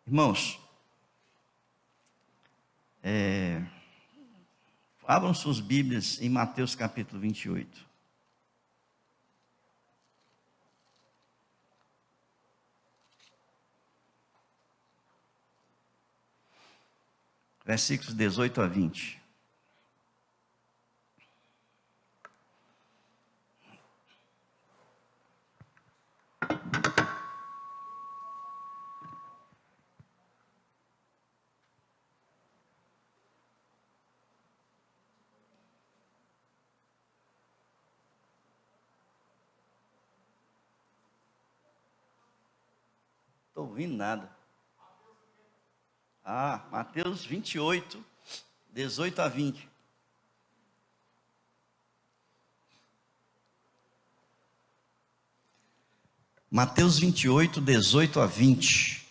Irmãos, abram suas Bíblias em Mateus capítulo 28. Versículos 18 a 20. Estou ouvindo nada. Mateus 28, 18 a 20. Mateus 28, 18 a 20.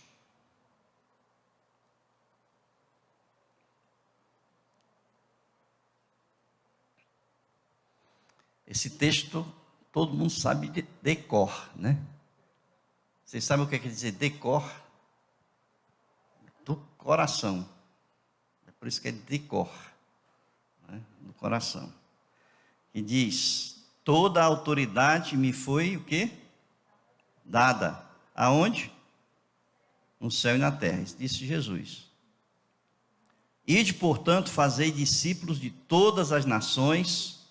Esse texto todo mundo sabe de decor, né? Vocês sabem o que quer dizer decor? Do coração. É por isso que é decor, né? Do coração. E diz: toda a autoridade me foi o quê? Dada. Aonde? No céu e na terra. Isso disse Jesus. Ide, portanto, fazei discípulos de todas as nações,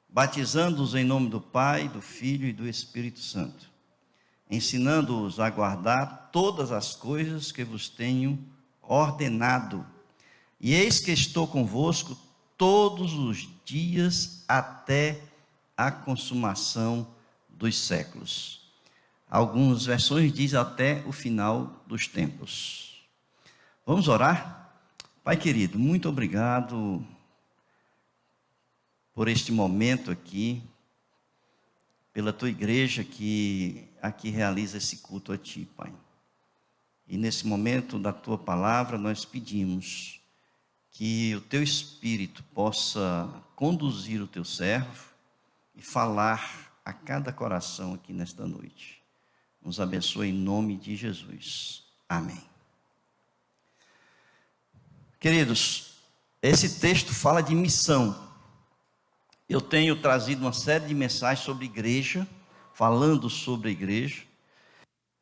batizando-os em nome do Pai, do Filho e do Espírito Santo, ensinando-os a guardar todas as coisas que vos tenho ordenado. E eis que estou convosco todos os dias até a consumação dos séculos. Algumas versões dizem até o final dos tempos. Vamos orar? Pai querido, muito obrigado por este momento aqui, pela tua igreja que aqui realiza esse culto a ti, Pai. E nesse momento da tua palavra nós pedimos que o teu Espírito possa conduzir o teu servo e falar a cada coração aqui nesta noite. Nos abençoe em nome de Jesus. Amém. Queridos, esse texto fala de missão. Eu tenho trazido uma série de mensagens sobre igreja, falando sobre a igreja.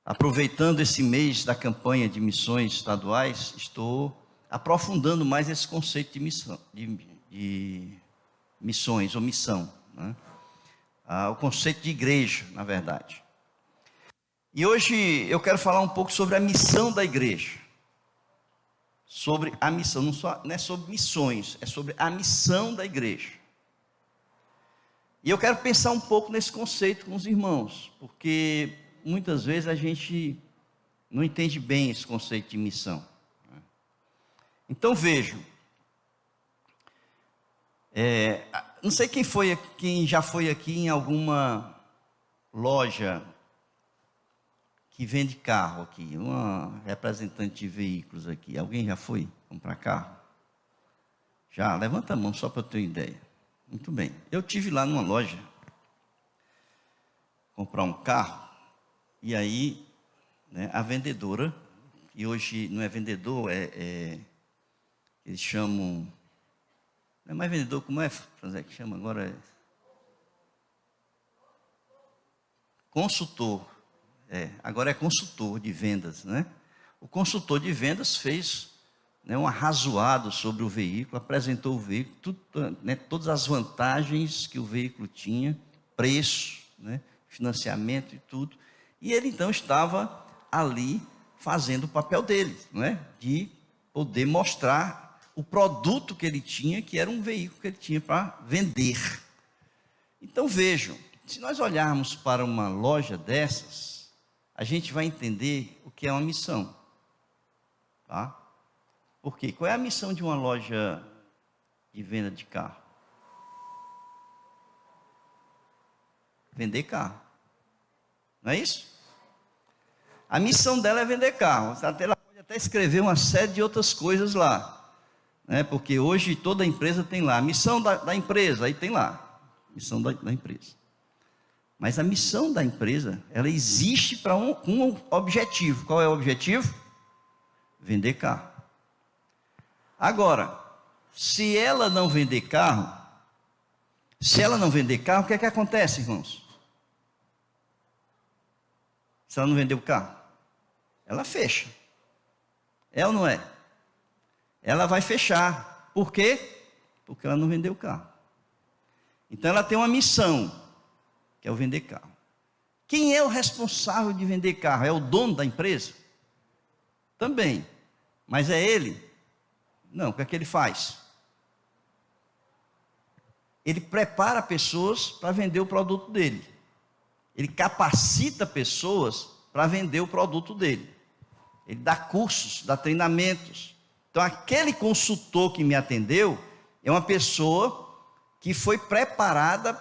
Aproveitando esse mês da campanha de missões estaduais, estou aprofundando mais esse conceito de missão, de missões ou missão, né? O conceito de igreja, na verdade. E hoje eu quero falar um pouco sobre a missão da igreja. Sobre a missão, não é sobre missões, é sobre a missão da igreja. E eu quero pensar um pouco nesse conceito com os irmãos, porque muitas vezes a gente não entende bem esse conceito de missão. Então vejam, não sei quem já foi aqui em alguma loja que vende carro aqui, uma representante de veículos aqui. Alguém já foi comprar carro? Já? Levanta a mão só para eu ter uma ideia. Muito bem. Eu tive lá numa loja comprar um carro e aí, né, a vendedora, e hoje não é vendedor, eles chamam, não é mais vendedor, como é, Franzé, que chama agora? Consultor. Agora é consultor de vendas, né? O consultor de vendas fez, né, um arrazoado sobre o veículo, apresentou o veículo, todas as vantagens que o veículo tinha, preço, né, financiamento e tudo. E ele então estava ali fazendo o papel dele, não é? De poder mostrar o produto que ele tinha, que era um veículo que ele tinha para vender. Então vejam, se nós olharmos para uma loja dessas, a gente vai entender o que é uma missão, tá? Por quê? Qual é a missão de uma loja de venda de carro? Vender carro, não é isso? A missão dela é vender carro. Ela pode até escrever uma série de outras coisas lá, né? Porque hoje toda empresa tem lá a missão da empresa, aí tem lá missão da empresa. Mas a missão da empresa, ela existe para um objetivo. Qual é o objetivo? Vender carro. Agora, se ela não vender carro, o que é que acontece, irmãos? Se ela não vender o carro, ela fecha. É ou não é? Ela vai fechar. Por quê? Porque ela não vendeu o carro. Então ela tem uma missão, que é o vender carro. Quem é o responsável de vender carro? É o dono da empresa? Também. Mas é ele? Não, o que é que ele faz? Ele prepara pessoas para vender o produto dele. Ele capacita pessoas para vender o produto dele. Ele dá cursos, dá treinamentos. Então, aquele consultor que me atendeu é uma pessoa que foi preparada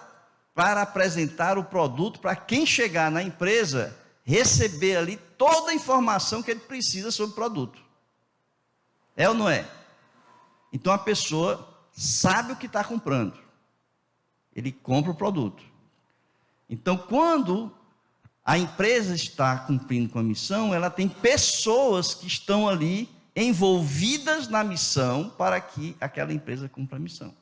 para apresentar o produto para quem chegar na empresa receber ali toda a informação que ele precisa sobre o produto. É ou não é? Então, a pessoa sabe o que está comprando. Ele compra o produto. Então, quando a empresa está cumprindo com a missão, ela tem pessoas que estão ali envolvidas na missão para que aquela empresa cumpra a missão.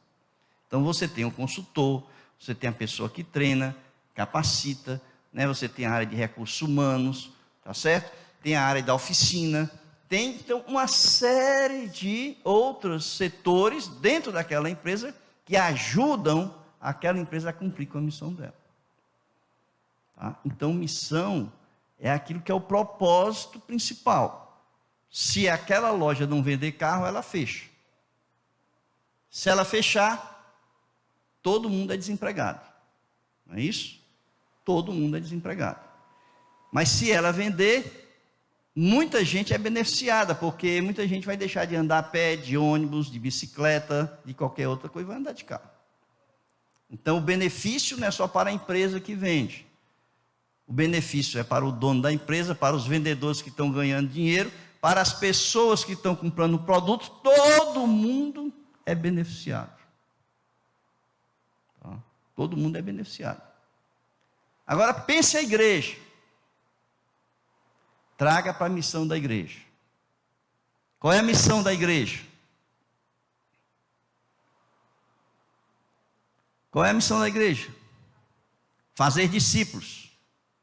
Então, você tem um consultor, você tem a pessoa que treina, capacita, né? Você tem a área de recursos humanos, tá certo? Tem a área da oficina, tem então uma série de outros setores dentro daquela empresa que ajudam aquela empresa a cumprir com a missão dela. Tá? Então, missão é aquilo que é o propósito principal. Se aquela loja não vender carro, ela fecha. Se ela fechar, todo mundo é desempregado. Não é isso? Todo mundo é desempregado. Mas se ela vender, muita gente é beneficiada, porque muita gente vai deixar de andar a pé, de ônibus, de bicicleta, de qualquer outra coisa, e vai andar de carro. Então, o benefício não é só para a empresa que vende. O benefício é para o dono da empresa, para os vendedores que estão ganhando dinheiro, para as pessoas que estão comprando o produto, todo mundo é beneficiado. Tá? Todo mundo é beneficiado. Agora, pense a igreja. Traga para a missão da igreja. Qual é a missão da igreja? Qual é a missão da igreja? Fazer discípulos.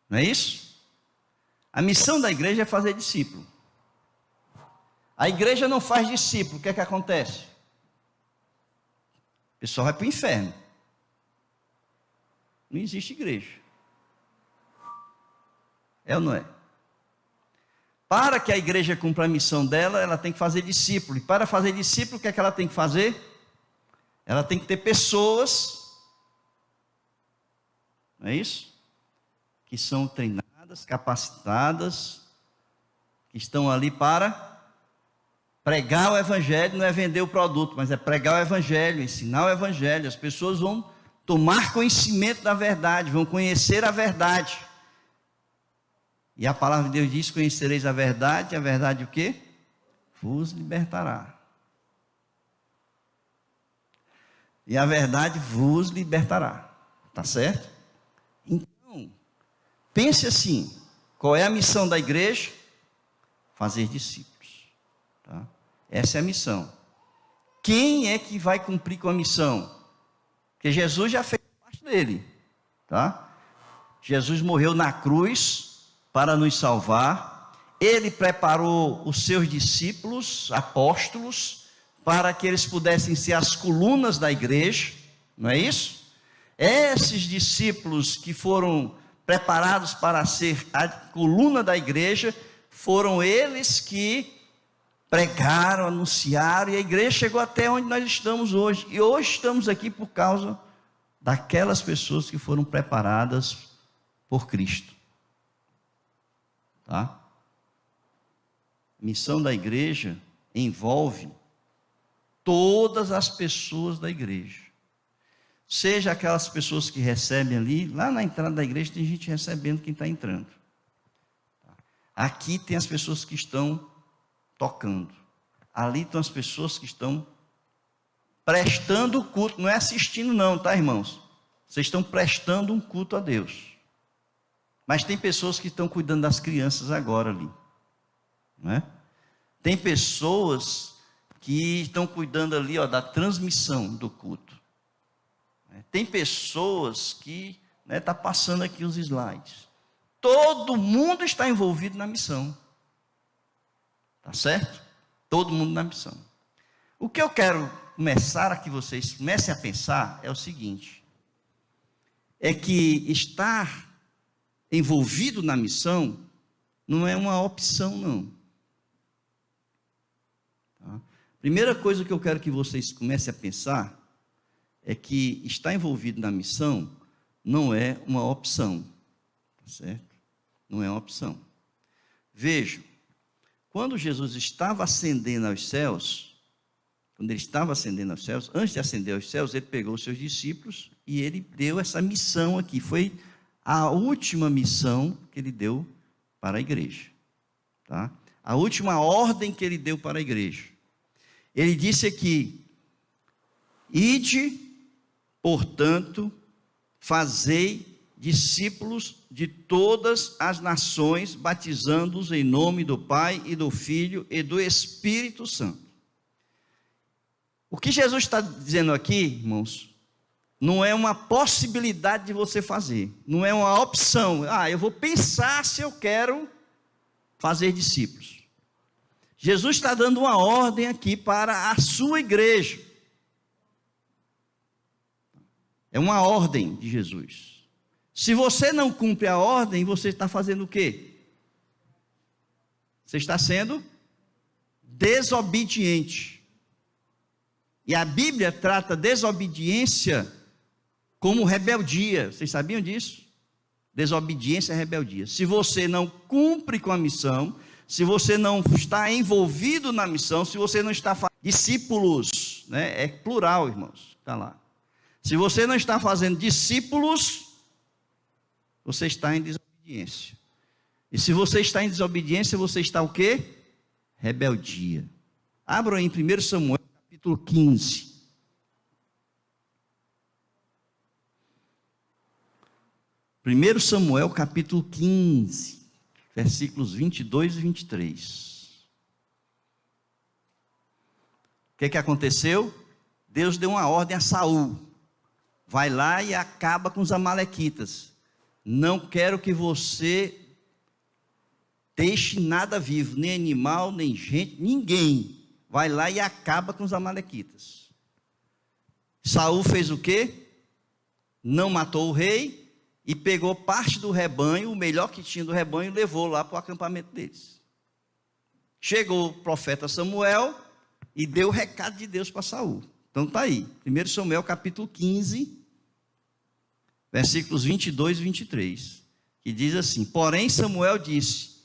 Não é isso? A missão da igreja é fazer discípulo. A igreja não faz discípulo, o que é que acontece? O pessoal vai para o inferno. Não existe igreja. É ou não é? Para que a igreja cumpra a missão dela, ela tem que fazer discípulo. E para fazer discípulo, o que é que ela tem que fazer? Ela tem que ter pessoas, não é isso? Que são treinadas, capacitadas, que estão ali para pregar o evangelho. Não é vender o produto, mas é pregar o evangelho, ensinar o evangelho. As pessoas vão tomar conhecimento da verdade, vão conhecer a verdade. E a palavra de Deus diz: conhecereis a verdade o quê? Vos libertará. E a verdade vos libertará. Tá certo? Então, pense assim: qual é a missão da igreja? Fazer discípulos. Tá? Essa é a missão. Quem é que vai cumprir com a missão? Porque Jesus já fez parte dele. Tá? Jesus morreu na cruz para nos salvar. Ele preparou os seus discípulos, apóstolos, para que eles pudessem ser as colunas da igreja, não é isso? Esses discípulos que foram preparados para ser a coluna da igreja, foram eles que pregaram, anunciaram, e a igreja chegou até onde nós estamos hoje. E hoje estamos aqui por causa daquelas pessoas que foram preparadas por Cristo. Tá? A missão da igreja envolve todas as pessoas da igreja. Seja aquelas pessoas que recebem ali, lá na entrada da igreja tem gente recebendo quem está entrando. Aqui tem as pessoas que estão tocando. Ali estão as pessoas que estão prestando o culto. Não é assistindo não, tá, irmãos? Vocês estão prestando um culto a Deus. Mas tem pessoas que estão cuidando das crianças agora ali. Não é? Tem pessoas que estão cuidando ali, ó, da transmissão do culto. Tem pessoas que tá passando aqui os slides. Todo mundo está envolvido na missão. Tá certo? Todo mundo na missão. O que eu quero começar a que vocês comecem a pensar é o seguinte: é que estar envolvido na missão não é uma opção, não. Tá? Primeira coisa que eu quero que vocês comecem a pensar é que estar envolvido na missão não é uma opção, tá certo? Não é uma opção. Vejam, quando Jesus estava ascendendo aos céus, antes de ascender aos céus, ele pegou os seus discípulos e ele deu essa missão aqui. Foi a última missão que ele deu para a igreja, tá? A última ordem que ele deu para a igreja. Ele disse aqui: ide, portanto, fazei discípulos de todas as nações, batizando-os em nome do Pai e do Filho e do Espírito Santo. O que Jesus está dizendo aqui, irmãos, não é uma possibilidade de você fazer, não é uma opção. Eu vou pensar se eu quero fazer discípulos. Jesus está dando uma ordem aqui para a sua igreja. É uma ordem de Jesus. Se você não cumpre a ordem, você está fazendo o quê? Você está sendo desobediente. E a Bíblia trata desobediência como rebeldia. Vocês sabiam disso? Desobediência é rebeldia. Se você não cumpre com a missão, se você não está envolvido na missão, se você não está fazendo discípulos, é plural, irmãos, está lá. Se você não está fazendo discípulos, você está em desobediência. E se você está em desobediência, você está o quê? Rebeldia. Abra em 1 Samuel, capítulo 15. 1 Samuel, capítulo 15, versículos 22 e 23. O que aconteceu? Deus deu uma ordem a Saul: vai lá e acaba com os amalequitas. Não quero que você deixe nada vivo, nem animal, nem gente, ninguém. Vai lá e acaba com os amalequitas. Saul fez o quê? Não matou o rei e pegou parte do rebanho, o melhor que tinha do rebanho, e levou lá para o acampamento deles. Chegou o profeta Samuel e deu o recado de Deus para Saul. Então está aí, 1 Samuel capítulo 15, versículos 22 e 23, que diz assim: porém Samuel disse: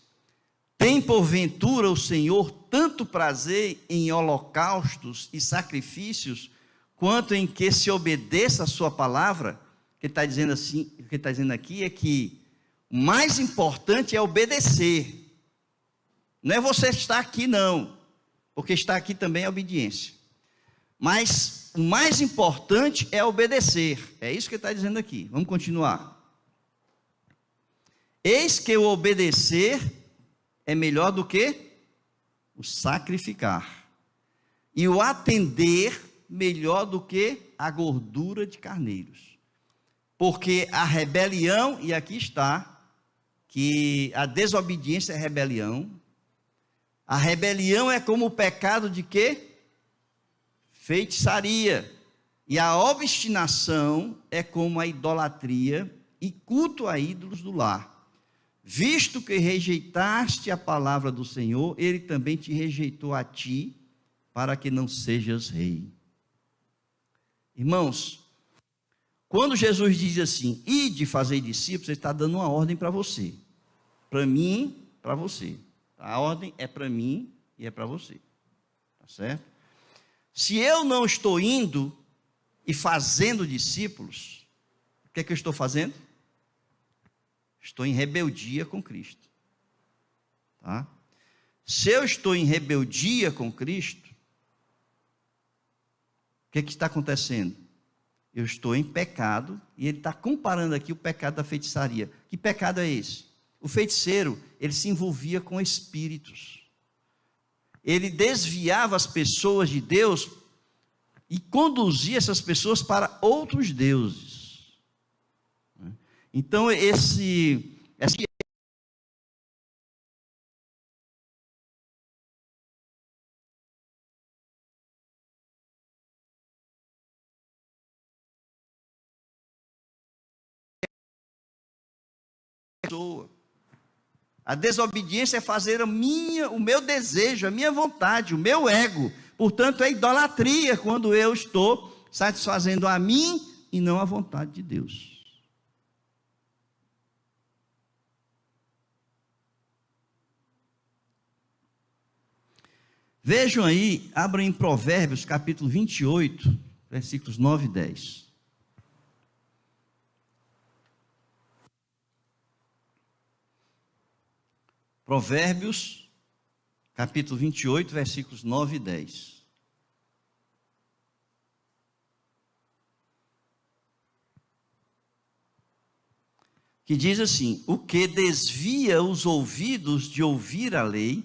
tem porventura o Senhor tanto prazer em holocaustos e sacrifícios, quanto em que se obedeça a sua palavra? O que ele está dizendo assim, o que ele está dizendo aqui é que o mais importante é obedecer. Não é você estar aqui, não, porque estar aqui também é obediência. Mas o mais importante é obedecer. É isso que ele está dizendo aqui. Vamos continuar. Eis que o obedecer é melhor do que o sacrificar, e o atender melhor do que a gordura de carneiros. Porque a rebelião, e aqui está, que a desobediência é rebelião. A rebelião é como o pecado de quê? Feitiçaria. E a obstinação é como a idolatria e culto a ídolos do lar. Visto que rejeitaste a palavra do Senhor, ele também te rejeitou a ti, para que não sejas rei. Irmãos, quando Jesus diz assim, ide fazer discípulos, ele está dando uma ordem para você. Para mim, para você. A ordem é para mim e é para você. Tá certo? Se eu não estou indo e fazendo discípulos, o que é que eu estou fazendo? Estou em rebeldia com Cristo. Tá? Se eu estou em rebeldia com Cristo, o que é que está acontecendo? Eu estou em pecado, e ele está comparando aqui o pecado da feitiçaria. Que pecado é esse? O feiticeiro, ele se envolvia com espíritos. ele desviava as pessoas de Deus e conduzia essas pessoas para outros deuses. Então, essa pessoa. A desobediência é fazer o meu desejo, a minha vontade, o meu ego. Portanto, é idolatria quando eu estou satisfazendo a mim e não a vontade de Deus. Vejam aí, abram em Provérbios, capítulo 28, versículos 9 e 10. Provérbios, capítulo 28, versículos 9 e 10. Que diz assim: o que desvia os ouvidos de ouvir a lei,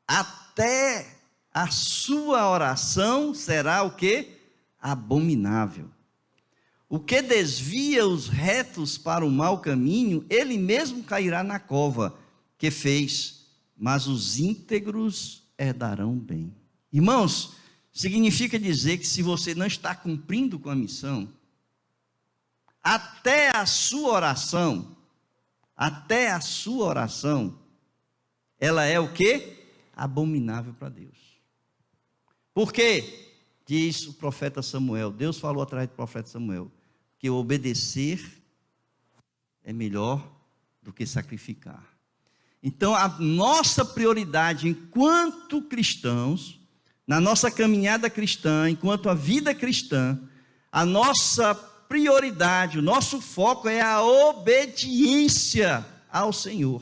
até a sua oração será o que? Abominável. O que desvia os retos para o mau caminho, ele mesmo cairá na cova que fez, mas os íntegros herdarão bem. Irmãos, significa dizer que se você não está cumprindo com a missão, até a sua oração, ela é o quê? Abominável para Deus. Por quê? Diz o profeta Samuel, Deus falou através do profeta Samuel, que obedecer é melhor do que sacrificar. Então, a nossa prioridade enquanto cristãos, na nossa caminhada cristã, enquanto a vida cristã, a nossa prioridade, o nosso foco é a obediência ao Senhor.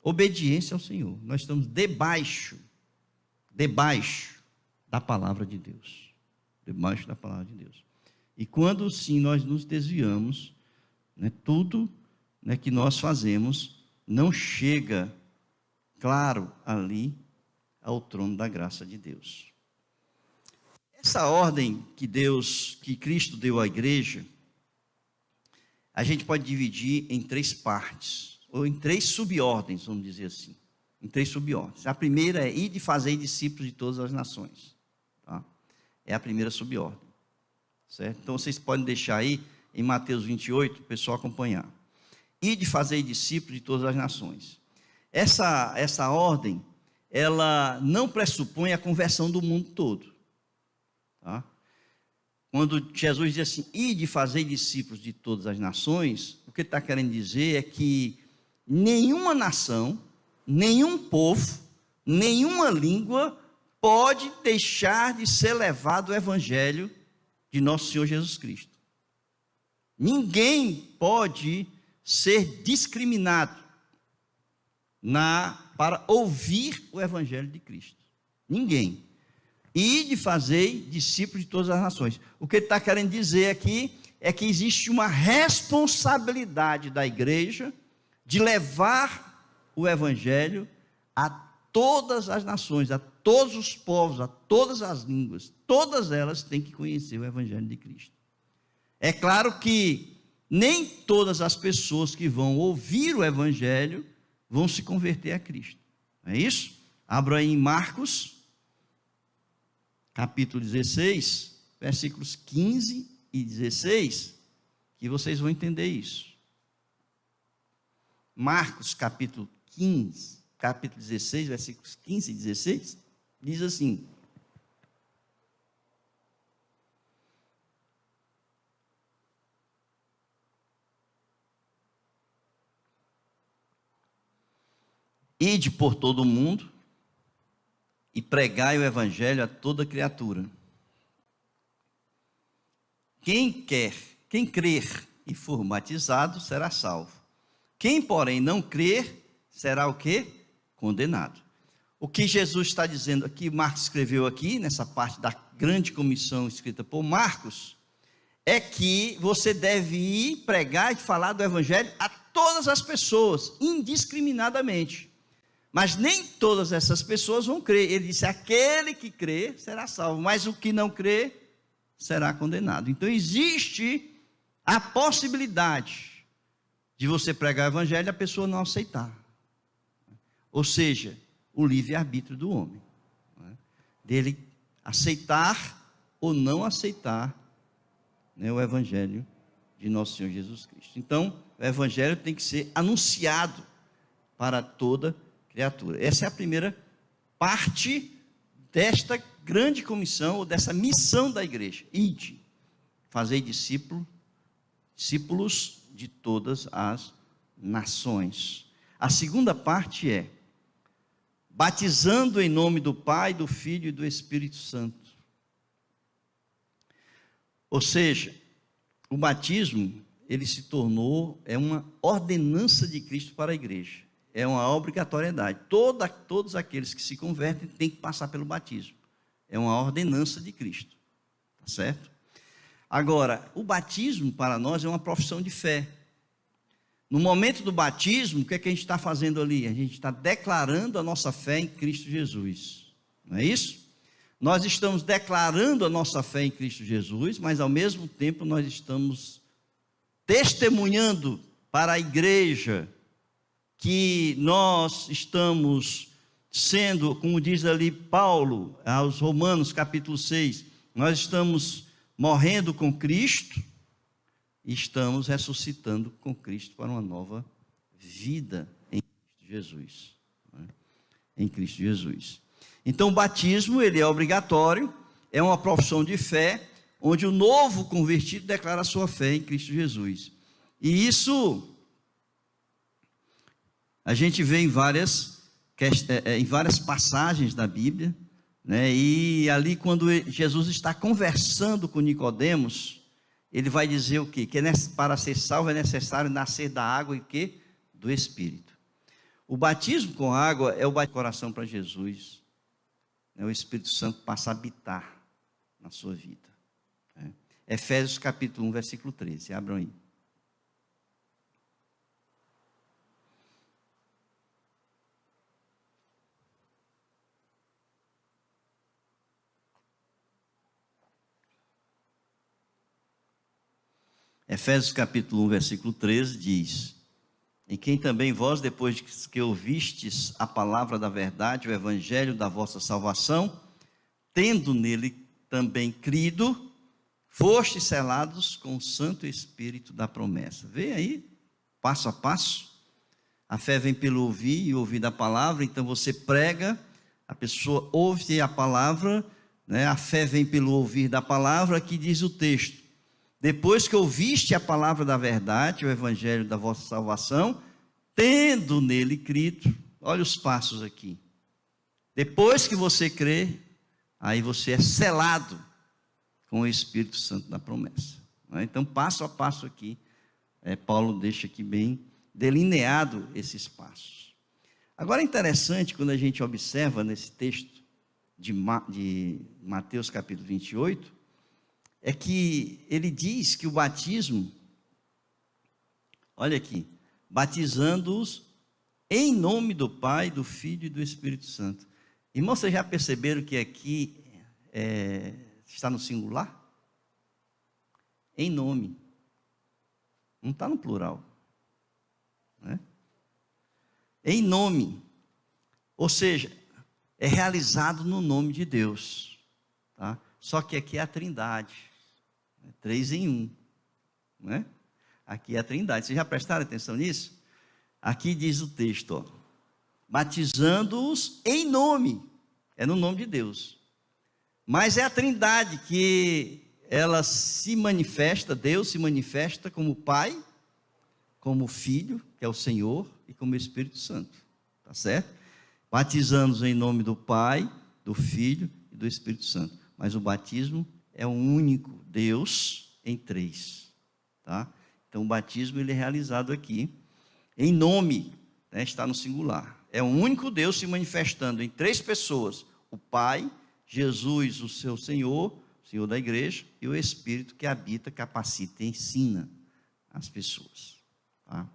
Obediência ao Senhor. Nós estamos debaixo da palavra de Deus. Debaixo da palavra de Deus. E quando sim nós nos desviamos, tudo que nós fazemos não chega, claro, ali ao trono da graça de Deus. Essa ordem que Cristo deu à igreja, a gente pode dividir em 3 partes, ou em 3 subordens, vamos dizer assim, em 3 subordens. A primeira é: ide e fazei discípulos de todas as nações. Tá? É a primeira subordem, certo? Então vocês podem deixar aí em Mateus 28, o pessoal acompanhar. Ide e fazei discípulos de todas as nações. Essa ordem, ela não pressupõe a conversão do mundo todo. Tá? Quando Jesus diz assim, ide e fazei discípulos de todas as nações, o que ele está querendo dizer é que nenhuma nação, nenhum povo, nenhuma língua pode deixar de ser levado o evangelho de nosso Senhor Jesus Cristo. Ninguém pode ser discriminado para ouvir o evangelho de Cristo. Ninguém. E de fazer discípulos de todas as nações. O que ele está querendo dizer aqui é que existe uma responsabilidade da igreja de levar o evangelho a todas as nações, a todos os povos, a todas as línguas. Todas elas têm que conhecer o evangelho de Cristo. É claro que nem todas as pessoas que vão ouvir o evangelho vão se converter a Cristo. Não é isso? Abra aí em Marcos, capítulo 16, versículos 15 e 16, que vocês vão entender isso. Marcos, capítulo 16, versículos 15 e 16, diz assim: ide por todo o mundo e pregai o evangelho a toda criatura. Quem crer e for batizado será salvo. Quem, porém, não crer, será o quê? Condenado. O que Jesus está dizendo aqui, Marcos escreveu aqui, nessa parte da grande comissão escrita por Marcos, é que você deve ir pregar e falar do evangelho a todas as pessoas, indiscriminadamente. Mas nem todas essas pessoas vão crer. Ele disse: aquele que crê será salvo, mas o que não crê será condenado. Então existe a possibilidade de você pregar o evangelho e a pessoa não aceitar. Ou seja, o livre-arbítrio do homem, dele aceitar ou não aceitar, o evangelho de nosso Senhor Jesus Cristo. Então, o evangelho tem que ser anunciado para toda criatura. Essa é a primeira parte desta grande comissão, ou dessa missão da igreja: ide, fazei discípulos de todas as nações. A segunda parte é: batizando em nome do Pai, do Filho e do Espírito Santo. Ou seja, o batismo, ele se tornou, uma ordenança de Cristo para a igreja. É uma obrigatoriedade. Todos aqueles que se convertem têm que passar pelo batismo. É uma ordenança de Cristo. Tá certo? Agora, o batismo para nós é uma profissão de fé. No momento do batismo, o que é que a gente está fazendo ali? A gente está declarando a nossa fé em Cristo Jesus. Não é isso? Nós estamos declarando a nossa fé em Cristo Jesus, mas ao mesmo tempo nós estamos testemunhando para a igreja que nós estamos sendo, como diz ali Paulo, aos Romanos capítulo 6, nós estamos morrendo com Cristo e estamos ressuscitando com Cristo para uma nova vida em Cristo Jesus. Em Cristo Jesus. Então o batismo, ele é obrigatório, é uma profissão de fé, onde o novo convertido declara a sua fé em Cristo Jesus. E isso a gente vê em várias passagens da Bíblia, e ali quando Jesus está conversando com Nicodemos, ele vai dizer o quê? Que para ser salvo é necessário nascer da água e quê? Do Espírito. O batismo com água é o batismo do coração para Jesus. O Espírito Santo passa a habitar na sua vida. Efésios capítulo 1, versículo 13. Abram aí. Efésios capítulo 1, versículo 13 diz: em quem também vós, depois que ouvistes a palavra da verdade, o evangelho da vossa salvação, tendo nele também crido, fostes selados com o Santo Espírito da promessa. Vê aí, passo a passo. A fé vem pelo ouvir e ouvir da palavra. Então você prega, a pessoa ouve a palavra, a fé vem pelo ouvir da palavra. Aqui diz o texto: depois que ouviste a palavra da verdade, o evangelho da vossa salvação, tendo nele crido. Olha os passos aqui. Depois que você crê, aí você é selado com o Espírito Santo da promessa. Então, passo a passo aqui, Paulo deixa aqui bem delineado esses passos. Agora é interessante quando a gente observa nesse texto de Mateus capítulo 28, é que ele diz que o batismo, olha aqui, batizando-os em nome do Pai, do Filho e do Espírito Santo. Irmãos, vocês já perceberam que aqui está no singular? Em nome. Não está no plural. Em nome. Ou seja, é realizado no nome de Deus. Tá? Só que aqui é a Trindade. 3 em 1. Aqui é a Trindade. Vocês já prestaram atenção nisso? Aqui diz o texto, batizando-os em nome. É no nome de Deus. Mas é a Trindade que ela se manifesta, Deus se manifesta como Pai, como Filho, que é o Senhor, e como Espírito Santo. Tá certo? Batizando-os em nome do Pai, do Filho e do Espírito Santo. Mas o batismo é um único Deus em 3. Tá? Então o batismo ele é realizado aqui em nome, está no singular. É um único Deus se manifestando em 3 pessoas: o Pai, Jesus, o seu Senhor, Senhor da igreja, e o Espírito que habita, capacita e ensina as pessoas. Tá?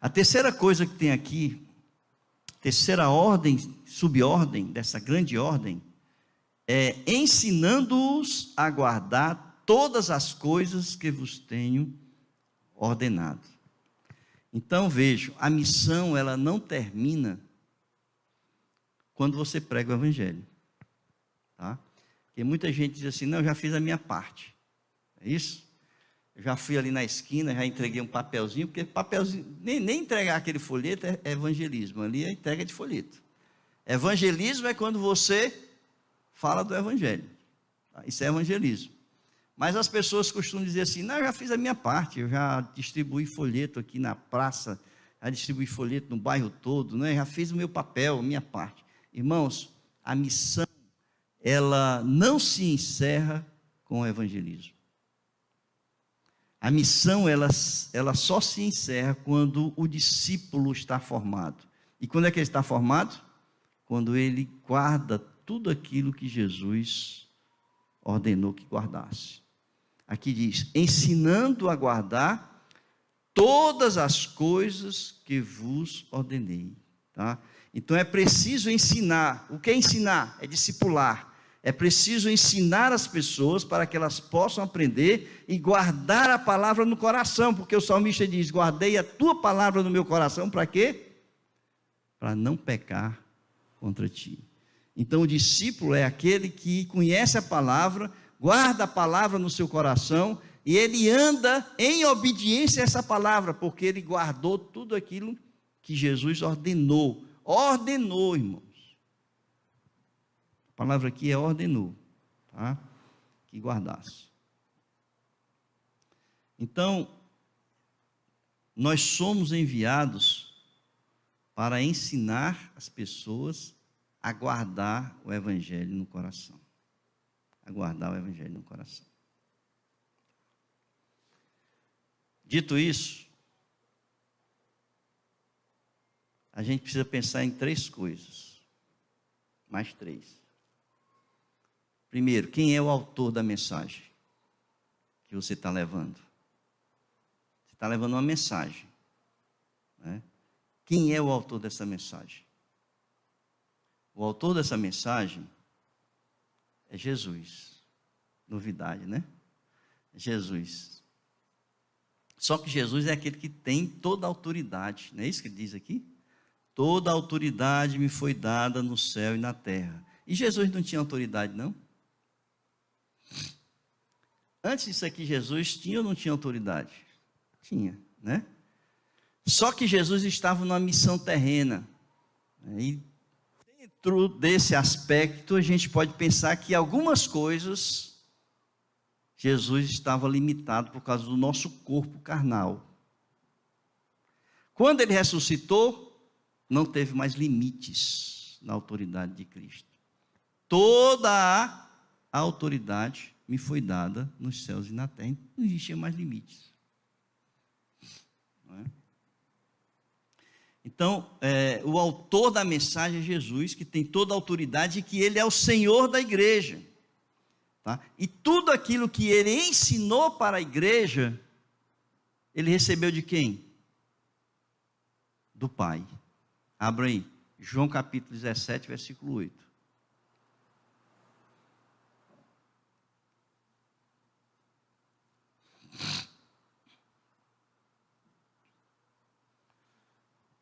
A terceira coisa que tem aqui terceira ordem, subordem dessa grande ordem, é ensinando-os a guardar todas as coisas que vos tenho ordenado. Então vejam, a missão ela não termina quando você prega o evangelho, tá? Porque muita gente diz assim, não, eu já fiz a minha parte, é isso? Eu já fui ali na esquina, já entreguei um papelzinho, porque papelzinho, nem entregar aquele folheto é evangelismo, ali é entrega de folheto. Evangelismo é quando você fala do evangelho, tá? Isso é evangelismo. Mas as pessoas costumam dizer assim, não, eu já fiz a minha parte, eu já distribuí folheto aqui na praça, já distribuí folheto no bairro todo, né? Já fiz o meu papel, a minha parte. Irmãos, a missão, ela não se encerra com o evangelismo. A missão, ela só se encerra quando o discípulo está formado. E quando é que ele está formado? Quando ele guarda tudo aquilo que Jesus ordenou que guardasse. Aqui diz, ensinando a guardar todas as coisas que vos ordenei. Tá? Então é preciso ensinar. O que é ensinar? É discipular. É preciso ensinar as pessoas para que elas possam aprender e guardar a palavra no coração, porque o salmista diz, guardei a tua palavra no meu coração, para quê? Para não pecar contra ti. Então o discípulo é aquele que conhece a palavra, guarda a palavra no seu coração, e ele anda em obediência a essa palavra, porque ele guardou tudo aquilo que Jesus ordenou. Ordenou, irmãos. A palavra aqui é ordenou, tá? Que guardasse. Então, nós somos enviados para ensinar as pessoas a guardar o evangelho no coração. A guardar o evangelho no coração. Dito isso, a gente precisa pensar em três coisas. Mais três. Primeiro, quem é o autor da mensagem que você está levando? Você está levando uma mensagem, né? Quem é o autor dessa mensagem? O autor dessa mensagem é Jesus. Novidade, né? Jesus. Só que Jesus é aquele que tem toda a autoridade, não é isso que ele diz aqui? Toda a autoridade me foi dada no céu e na terra. E Jesus não tinha autoridade, não? Antes disso aqui, Jesus tinha ou não tinha autoridade? Tinha, né? Só que Jesus estava numa missão terrena. E dentro desse aspecto, a gente pode pensar que algumas coisas Jesus estava limitado por causa do nosso corpo carnal. Quando ele ressuscitou, não teve mais limites na autoridade de Cristo. Toda a autoridade me foi dada nos céus e na terra. Não existia mais limites. Não é? Então, o autor da mensagem é Jesus, que tem toda a autoridade e que ele é o Senhor da igreja. Tá? E tudo aquilo que ele ensinou para a igreja, ele recebeu de quem? Do Pai. Abra aí, João capítulo 17, versículo 8.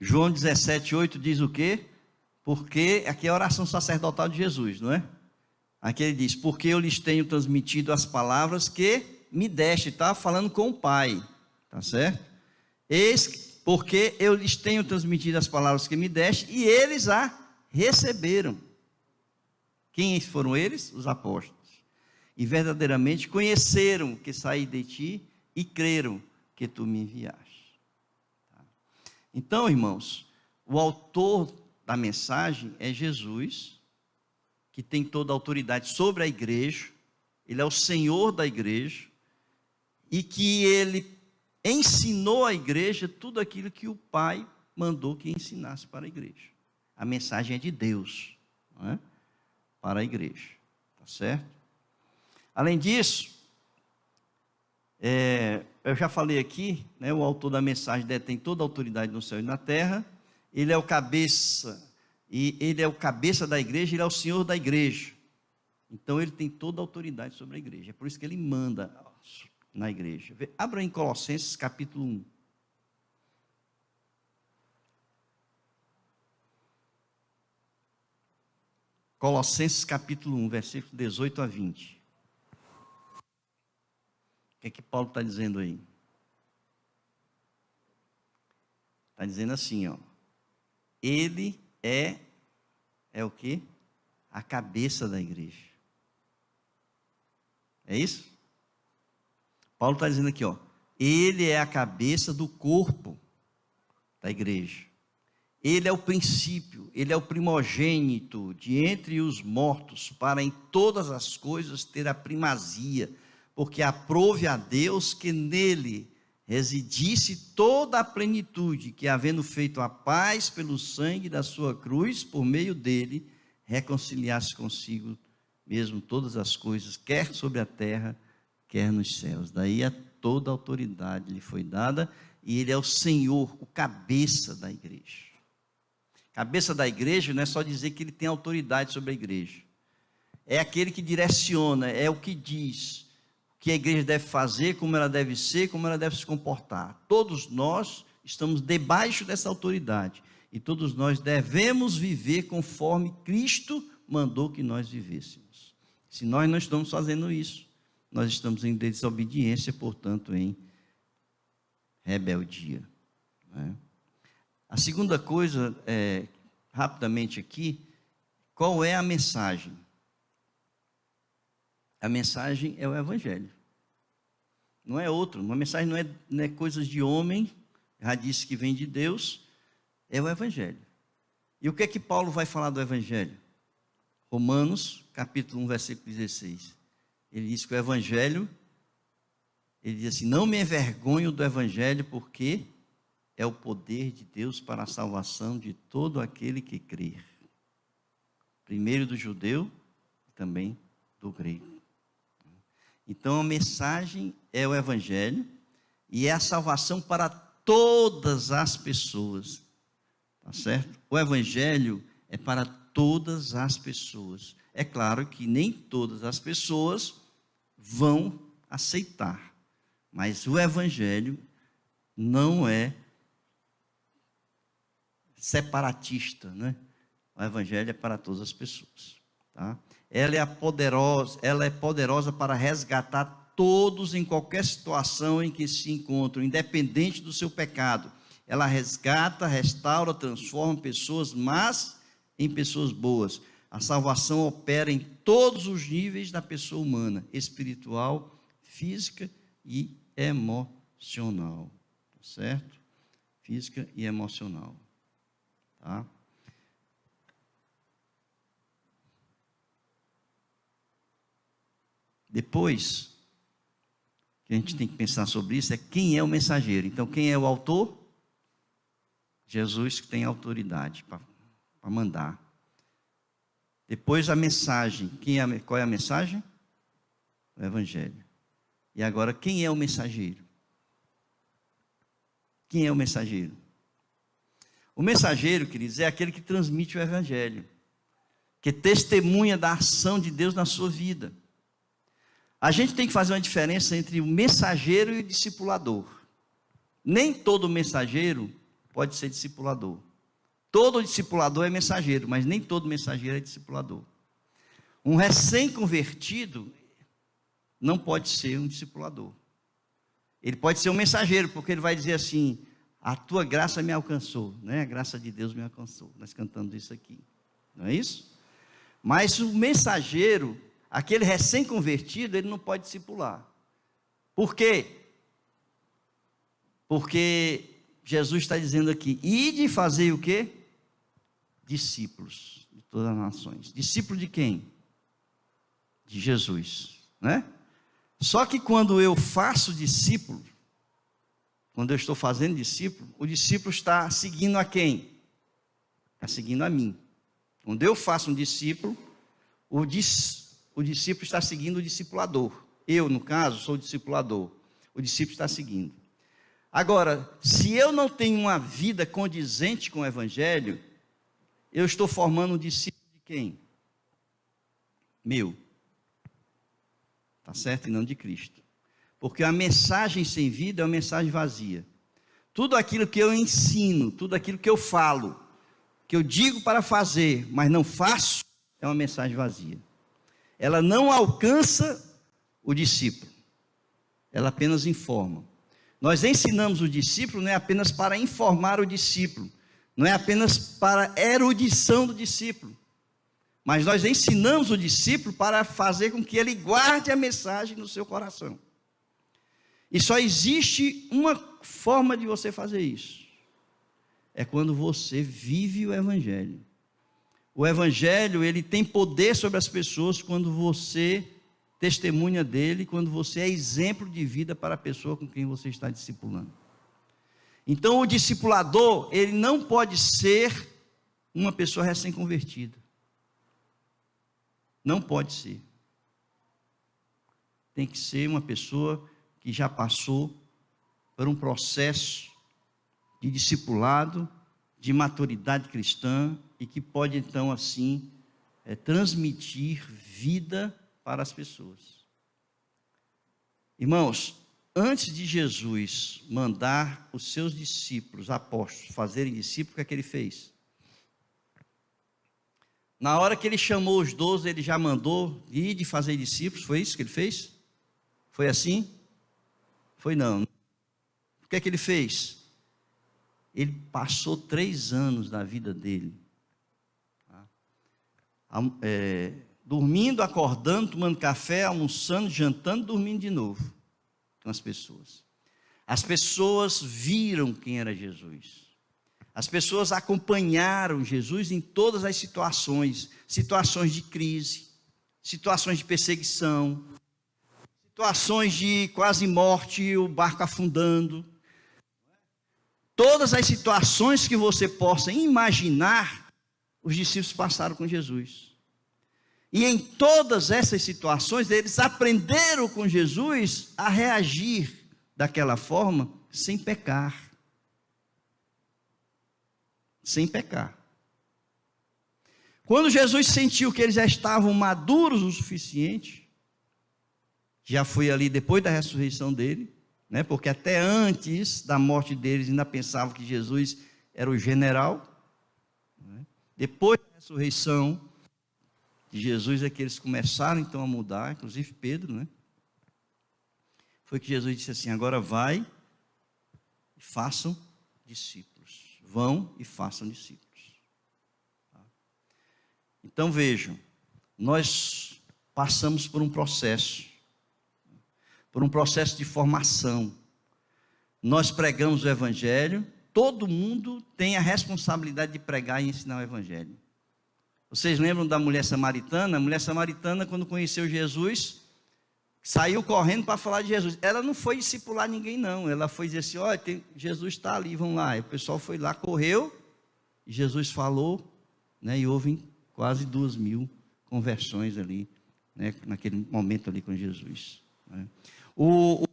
João 17, 8 diz o quê? Porque, aqui é a oração sacerdotal de Jesus, não é? Aqui ele diz, porque eu lhes tenho transmitido as palavras que me deste, está falando com o Pai, tá certo? Porque eu lhes tenho transmitido as palavras que me deste, e eles a receberam. Quem foram eles? Os apóstolos. E verdadeiramente conheceram que saí de ti e creram que tu me enviaste. Então, irmãos, o autor da mensagem é Jesus, que tem toda a autoridade sobre a igreja, ele é o Senhor da igreja, e que ele ensinou à igreja tudo aquilo que o Pai mandou que ensinasse para a igreja. A mensagem é de Deus, não é? Para a igreja, tá certo? Além disso, eu já falei aqui, né, o autor da mensagem detém toda a autoridade no céu e na terra, ele é o cabeça, e ele é o cabeça da igreja, ele é o Senhor da igreja. Então ele tem toda a autoridade sobre a igreja. É por isso que ele manda na igreja. Abra em Colossenses capítulo 1. Colossenses capítulo 1, versículo 18 a 20. O que é que Paulo está dizendo aí? Está dizendo assim, ó. Ele é o quê? A cabeça da igreja. É isso? Paulo está dizendo aqui, ó. Ele é a cabeça do corpo da igreja. Ele é o princípio, ele é o primogênito de entre os mortos, para em todas as coisas ter a primazia, porque aprove a Deus que nele residisse toda a plenitude, que havendo feito a paz pelo sangue da sua cruz, por meio dele, reconciliasse consigo mesmo todas as coisas, quer sobre a terra, quer nos céus. Daí toda a autoridade lhe foi dada, e ele é o Senhor, o cabeça da igreja. Cabeça da igreja não é só dizer que ele tem autoridade sobre a igreja. É aquele que direciona, é o que diz o que a igreja deve fazer, como ela deve ser, como ela deve se comportar. Todos nós estamos debaixo dessa autoridade. E todos nós devemos viver conforme Cristo mandou que nós vivêssemos. Se nós não estamos fazendo isso, nós estamos em desobediência, portanto, em rebeldia. Né? A segunda coisa, rapidamente aqui, qual é a mensagem? A mensagem é o Evangelho. Não é outro. Uma mensagem não é coisas de homem, já disse que vem de Deus, é o Evangelho. E o que é que Paulo vai falar do Evangelho? Romanos, capítulo 1, versículo 16. Ele diz que o Evangelho, ele diz assim, não me envergonho do Evangelho, porque é o poder de Deus para a salvação de todo aquele que crer. Primeiro do judeu e também do grego. Então a mensagem é o Evangelho e é a salvação para todas as pessoas. Tá certo? O Evangelho é para todas as pessoas. É claro que nem todas as pessoas vão aceitar. Mas o Evangelho não é separatista, né? O Evangelho é para todas as pessoas, tá? Ela é poderosa para resgatar todos em qualquer situação em que se encontram, independente do seu pecado. Ela resgata, restaura, transforma pessoas más em pessoas boas. A salvação opera em todos os níveis da pessoa humana, espiritual, física e emocional, tá certo? Física e emocional. Tá? Depois, que a gente tem que pensar sobre isso, é quem é o mensageiro. Então, quem é o autor? Jesus, que tem autoridade para mandar. Depois, a mensagem. Qual é a mensagem? O Evangelho. E agora, quem é o mensageiro? Quem é o mensageiro? O mensageiro, queridos, é aquele que transmite o Evangelho, que testemunha da ação de Deus na sua vida. A gente tem que fazer uma diferença entre o mensageiro e o discipulador. Nem todo mensageiro pode ser discipulador. Todo discipulador é mensageiro, mas nem todo mensageiro é discipulador. Um recém-convertido não pode ser um discipulador. Ele pode ser um mensageiro, porque ele vai dizer assim: a tua graça me alcançou, né? A graça de Deus me alcançou. Nós cantamos isso aqui, não é isso? Mas o mensageiro, aquele recém-convertido, ele não pode discipular. Por quê? Porque Jesus está dizendo aqui: ide fazer o quê? Discípulos de todas as nações. Discípulo de quem? De Jesus, né? Só que quando eu faço discípulo, quando eu estou fazendo discípulo, o discípulo está seguindo a quem? Está seguindo a mim. Quando eu faço um discípulo, o discípulo está seguindo o discipulador. Eu, no caso, sou o discipulador. O discípulo está seguindo. Agora, se eu não tenho uma vida condizente com o Evangelho, eu estou formando um discípulo de quem? Meu. Tá certo? E não de Cristo. Porque a mensagem sem vida é uma mensagem vazia. Tudo aquilo que eu ensino, tudo aquilo que eu falo, que eu digo para fazer, mas não faço, é uma mensagem vazia. Ela não alcança o discípulo. Ela apenas informa. Nós ensinamos o discípulo não é apenas para informar o discípulo, não é apenas para a erudição do discípulo, mas nós ensinamos o discípulo para fazer com que ele guarde a mensagem no seu coração. E só existe uma forma de você fazer isso. É quando você vive o Evangelho. O Evangelho, ele tem poder sobre as pessoas quando você testemunha dele, quando você é exemplo de vida para a pessoa com quem você está discipulando. Então, o discipulador, ele não pode ser uma pessoa recém-convertida. Não pode ser. Tem que ser uma pessoa que já passou por um processo de discipulado, de maturidade cristã, e que pode então assim transmitir vida para as pessoas. Irmãos, antes de Jesus mandar os seus discípulos, apóstolos, fazerem discípulos, o que é que ele fez? Na hora que ele chamou os 12, ele já mandou ir de fazer discípulos, foi isso que ele fez? Foi assim? Foi não. O que é que ele fez? Ele passou 3 anos da vida dele, dormindo, acordando, tomando café, almoçando, jantando, dormindo de novo com as pessoas. As pessoas viram quem era Jesus. As pessoas acompanharam Jesus em todas as situações, situações de crise, situações de perseguição, situações de quase morte, o barco afundando. Todas as situações que você possa imaginar, os discípulos passaram com Jesus. E em todas essas situações, eles aprenderam com Jesus a reagir daquela forma, sem pecar. Sem pecar. Quando Jesus sentiu que eles já estavam maduros o suficiente, já foi ali depois da ressurreição dele, né? Porque até antes da morte deles ainda pensavam que Jesus era o general, né? Depois da ressurreição de Jesus é que eles começaram então a mudar, inclusive Pedro, né? Foi que Jesus disse assim: agora vai e façam discípulos. Vão e façam discípulos. Então vejam, nós passamos por um processo de formação. Nós pregamos o Evangelho, todo mundo tem a responsabilidade de pregar e ensinar o Evangelho. Vocês lembram da mulher samaritana? A mulher samaritana, quando conheceu Jesus, saiu correndo para falar de Jesus. Ela não foi discipular ninguém, não. Ela foi dizer assim: olha, Jesus está ali, vão lá. E o pessoal foi lá, correu, e Jesus falou, né, e houve quase 2.000 conversões ali, né, naquele momento ali com Jesus, né. O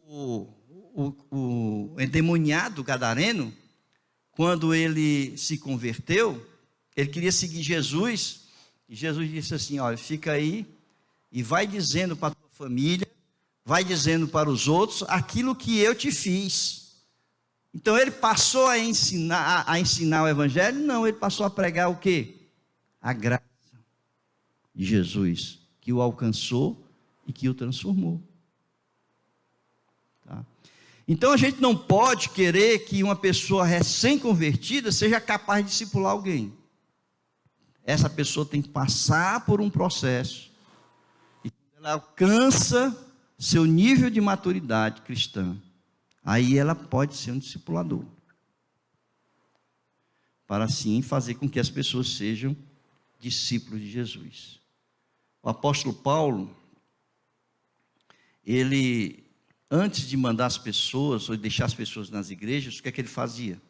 endemoniado gadareno, quando ele se converteu, ele queria seguir Jesus, e Jesus disse assim: olha, fica aí e vai dizendo para a tua família, vai dizendo para os outros aquilo que eu te fiz. Então ele passou a ensinar o Evangelho? Não, ele passou a pregar o quê? A graça de Jesus, que o alcançou e que o transformou. Tá? Então a gente não pode querer que uma pessoa recém-convertida seja capaz de discipular alguém. Essa pessoa tem que passar por um processo, e quando ela alcança seu nível de maturidade cristã, aí ela pode ser um discipulador, para assim fazer com que as pessoas sejam discípulos de Jesus. O apóstolo Paulo, ele, antes de mandar as pessoas, ou deixar as pessoas nas igrejas, o que é que ele fazia?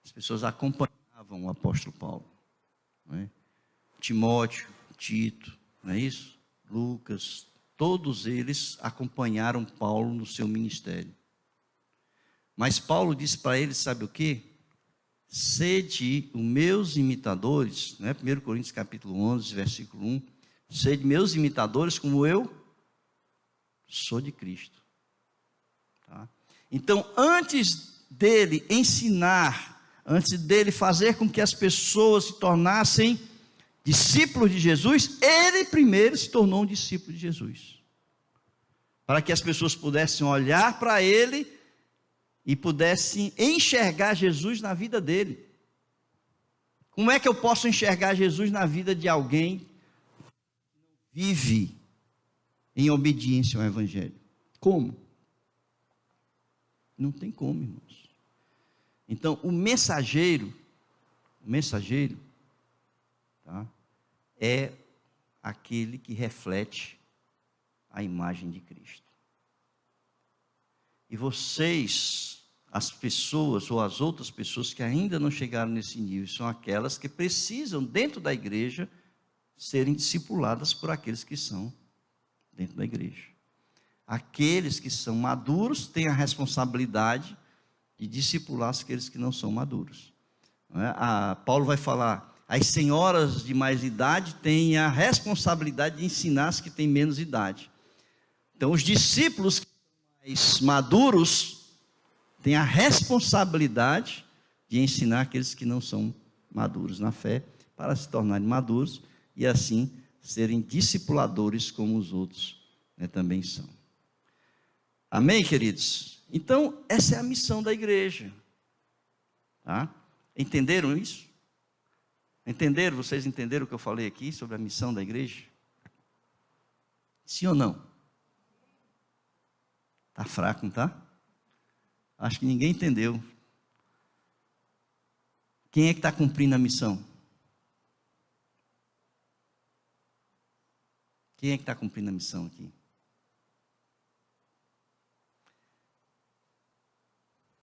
As pessoas acompanhavam o apóstolo Paulo, não é? Timóteo, Tito, não é isso? Lucas, todos eles acompanharam Paulo no seu ministério. Mas Paulo disse para eles, sabe o quê? Sede os meus imitadores, né? 1 Coríntios capítulo 11, versículo 1. Sede meus imitadores como eu sou de Cristo. Tá? Então, antes dele ensinar, antes dele fazer com que as pessoas se tornassem discípulos de Jesus, ele primeiro se tornou um discípulo de Jesus. Para que as pessoas pudessem olhar para ele e pudessem enxergar Jesus na vida dele. Como é que eu posso enxergar Jesus na vida de alguém que vive em obediência ao Evangelho? Como? Não tem como, irmãos. Então, o mensageiro, tá, é aquele que reflete a imagem de Cristo. E vocês, as pessoas ou as outras pessoas que ainda não chegaram nesse nível, são aquelas que precisam, dentro da igreja, serem discipuladas por aqueles que são dentro da igreja. Aqueles que são maduros têm a responsabilidade de discipular aqueles que não são maduros. Paulo vai falar, as senhoras de mais idade têm a responsabilidade de ensinar as que têm menos idade. Então, os discípulos mais maduros têm a responsabilidade de ensinar aqueles que não são maduros na fé, para se tornarem maduros e assim serem discipuladores como os outros, né, também são. Amém, queridos? Então, essa é a missão da igreja. Tá? Entenderam isso? Entenderam? Vocês entenderam o que eu falei aqui sobre a missão da igreja? Sim ou não? Está fraco, não está? Acho que ninguém entendeu. Quem é que está cumprindo a missão? Quem é que está cumprindo a missão aqui?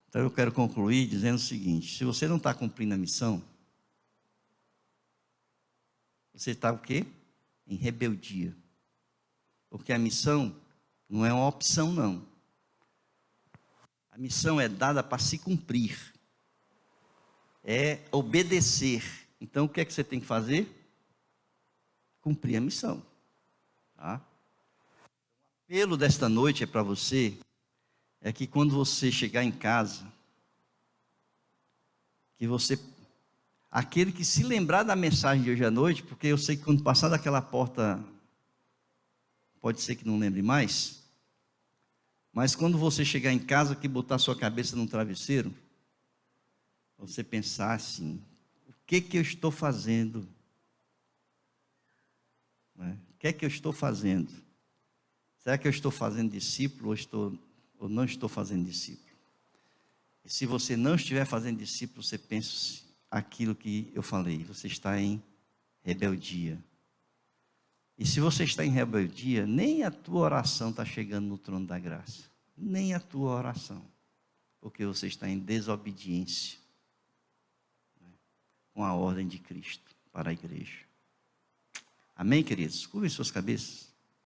Então eu quero concluir dizendo o seguinte: se você não está cumprindo a missão, você está o quê? Em rebeldia. Porque a missão não é uma opção, não. A missão é dada para se cumprir. É obedecer. Então o que é que você tem que fazer? Cumprir a missão. Tá? O apelo desta noite é para você, é que quando você chegar em casa, que você, aquele que se lembrar da mensagem de hoje à noite, porque eu sei que quando passar daquela porta, pode ser que não lembre mais, mas quando você chegar em casa, que botar sua cabeça no travesseiro, você pensar assim, o que eu estou fazendo? O que é que eu estou fazendo? Será que eu estou fazendo discípulo ou não estou fazendo discípulo? E se você não estiver fazendo discípulo, você pensa aquilo que eu falei, você está em rebeldia. E se você está em rebeldia, nem a tua oração está chegando no trono da graça. Nem a tua oração. Porque você está em desobediência, né, com a ordem de Cristo para a igreja. Amém, queridos? Curvem suas cabeças.